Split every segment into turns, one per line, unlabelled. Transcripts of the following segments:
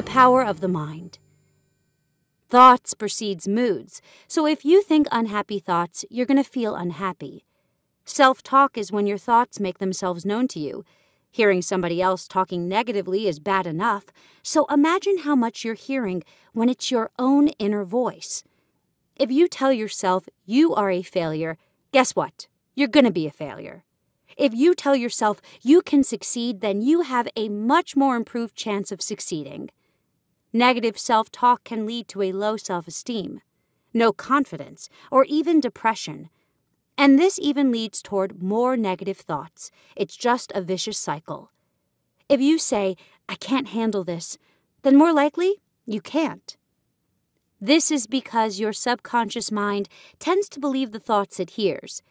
The power of the mind. Thoughts precedes moods, so if you think unhappy thoughts, you're going to feel unhappy. Self-talk is when your thoughts make themselves known to you. Hearing somebody else talking negatively is bad enough, so imagine how much you're hearing when it's your own inner voice. If you tell yourself you are a failure, guess what? You're going to be a failure. If you tell yourself you can succeed, then you have a much more improved chance of succeeding. Negative self-talk can lead to a low self-esteem, no confidence, or even depression. And this even leads toward more negative thoughts. It's just a vicious cycle. If you say, "I can't handle this," then more likely, you can't. This is because your subconscious mind tends to believe the thoughts it hears.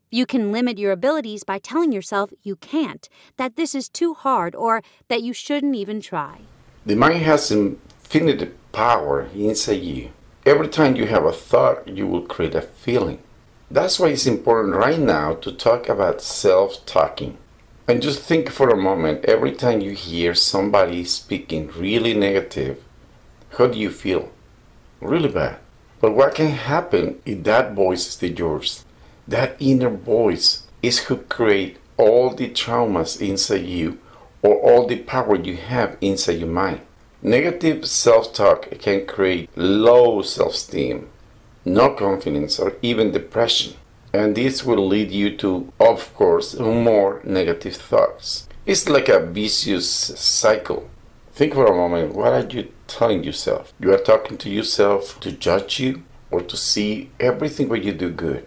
You can limit your abilities by telling yourself you can't, that this is too hard, or that you shouldn't even try.
The mind has infinite power inside you. Every time you have a thought, you will create a feeling. That's why it's important right now to talk about self-talking. And just think for a moment, every time you hear somebody speaking really negative, how do you feel? Really bad. But what can happen if that voice is yours? That inner voice is who creates all the traumas inside you, or all the power you have inside your mind. Negative self-talk can create low self-esteem, no confidence, or even depression. And this will lead you to, of course, more negative thoughts. It's like a vicious cycle. Think for a moment, what are you telling yourself? You are talking to yourself to judge you or to see everything what you do good.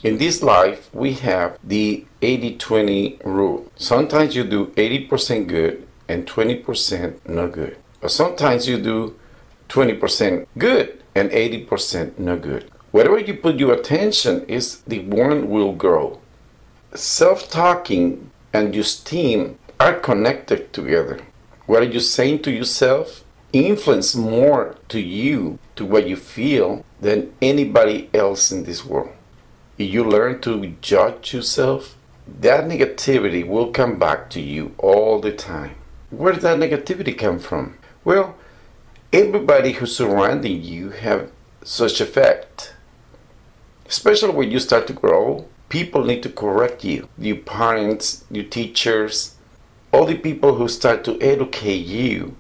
In this life, we have the 80-20 rule. Sometimes you do 80% good and 20% not good. Or sometimes you do 20% good and 80% not good. Whatever you put your attention is the one will grow. Self-talking and your esteem are connected together. What are you saying to yourself influence more to you, to what you feel, than anybody else in this world. If you learn to judge yourself, that negativity will come back to you all the time. Where did that negativity come from? Well, everybody who's surrounding you have such effect. Especially when you start to grow, people need to correct you. Your parents, your teachers, all the people who start to educate you.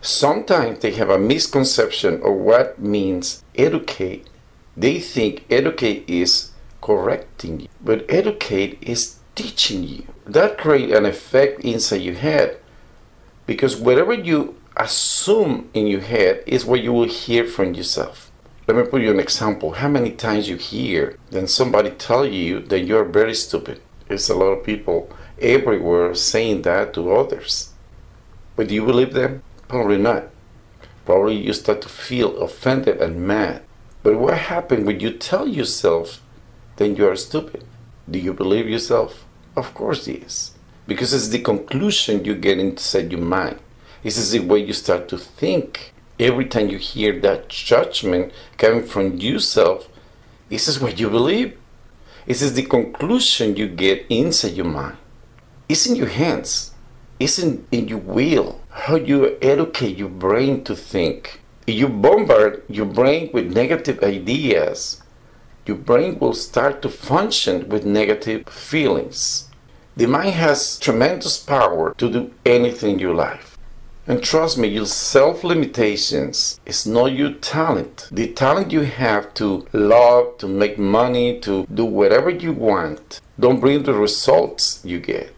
Sometimes they have a misconception of what means educate. They think educate is correcting you, but educate is teaching you. That creates an effect inside your head, because whatever you assume in your head is what you will hear from yourself. Let me put you an example. How many times you hear then somebody tell you that you're very stupid? There's a lot of people everywhere saying that to others. But do you believe them? Probably not. Probably you start to feel offended and mad. But what happens when you tell yourself then you are stupid? Do you believe yourself? Of course it is. Because it's the conclusion you get inside your mind. This is the way you start to think. Every time you hear that judgment coming from yourself, this is what you believe. This is the conclusion you get inside your mind. It's in your hands. It's in your will. How you educate your brain to think. If you bombard your brain with negative ideas, your brain will start to function with negative feelings. The mind has tremendous power to do anything in your life. And trust me, your self-limitations is not your talent. The talent you have to love, to make money, to do whatever you want, don't bring the results you get.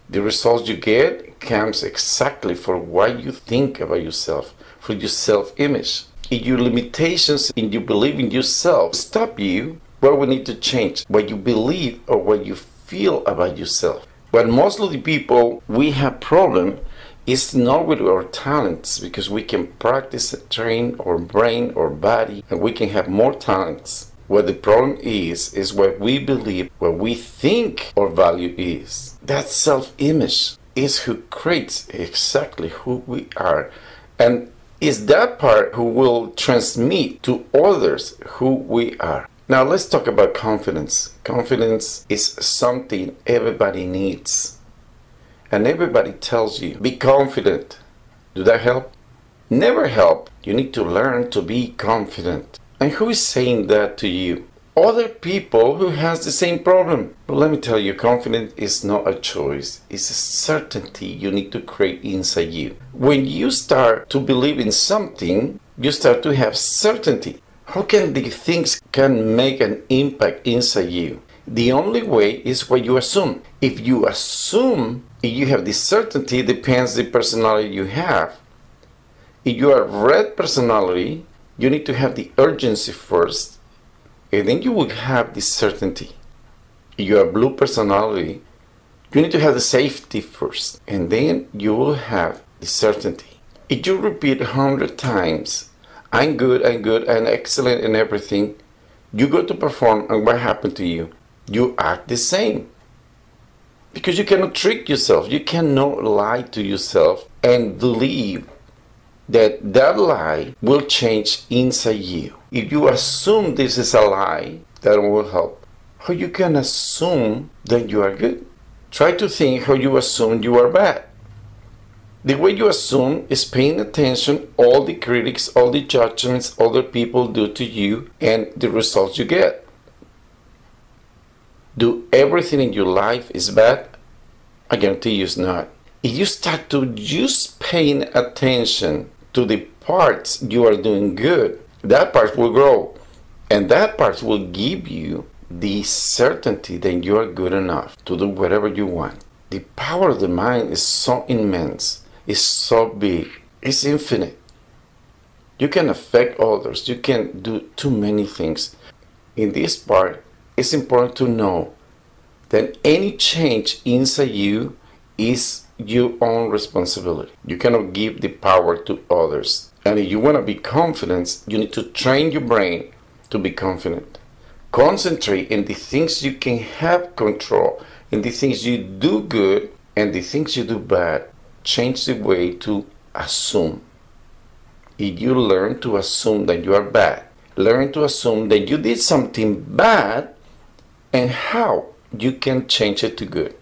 The results you get comes exactly for what you think about yourself, for your self-image. If your limitations in your belief in yourself stop you, what we need to change? What you believe or what you feel about yourself. But most of the people, we have problem. It's not with our talents, because we can practice and train our brain or body, and we can have more talents. What the problem is what we believe, what we think our value is. That self-image is who creates exactly who we are. And is that part who will transmit to others who we are. Now let's talk about confidence. Confidence is something everybody needs. And everybody tells you, be confident. Do that help? never help. You need to learn to be confident. And who is saying that to you? Other people who has the same problem. But let me tell you, confidence is not a choice. It's a certainty you need to create inside you. When you start to believe in something, you start to have certainty. How can these things can make an impact inside you? The only way is what you assume. If you assume, if you have this certainty, depends the personality you have. If you are a red personality, you need to have the urgency first, and then you will have the certainty. If you are a blue personality, you need to have the safety first, and then you will have the certainty. If you repeat 100 times, I'm good, I'm excellent in everything, you go to perform, and what happened to you? You act the same. Because you cannot trick yourself. You cannot lie to yourself and believe that that lie will change inside you. If you assume this is a lie, that will help. How you can assume that you are good? Try to think how you assume you are bad. The way you assume is paying attention all the critics, all the judgments other people do to you and the results you get. Do everything in your life is bad? I guarantee you it's not. If you start to just paying attention to the parts you are doing good, that part will grow. And that part will give you the certainty that you are good enough to do whatever you want. The power of the mind is so immense, it's so big, it's infinite. You can affect others, you can do too many things. In this part, it's important to know that any change inside you is your own responsibility. You cannot give the power to others. And if you want to be confident, you need to train your brain to be confident. Concentrate in the things you can have control, in the things you do good and the things you do bad. Change the way to assume. If you learn to assume that you are bad, learn to assume that you did something bad and how you can change it to good.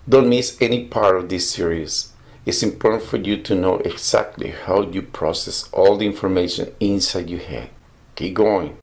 Don't miss any part of this series. It's important for you to know exactly how you process all the information inside your head. Keep going.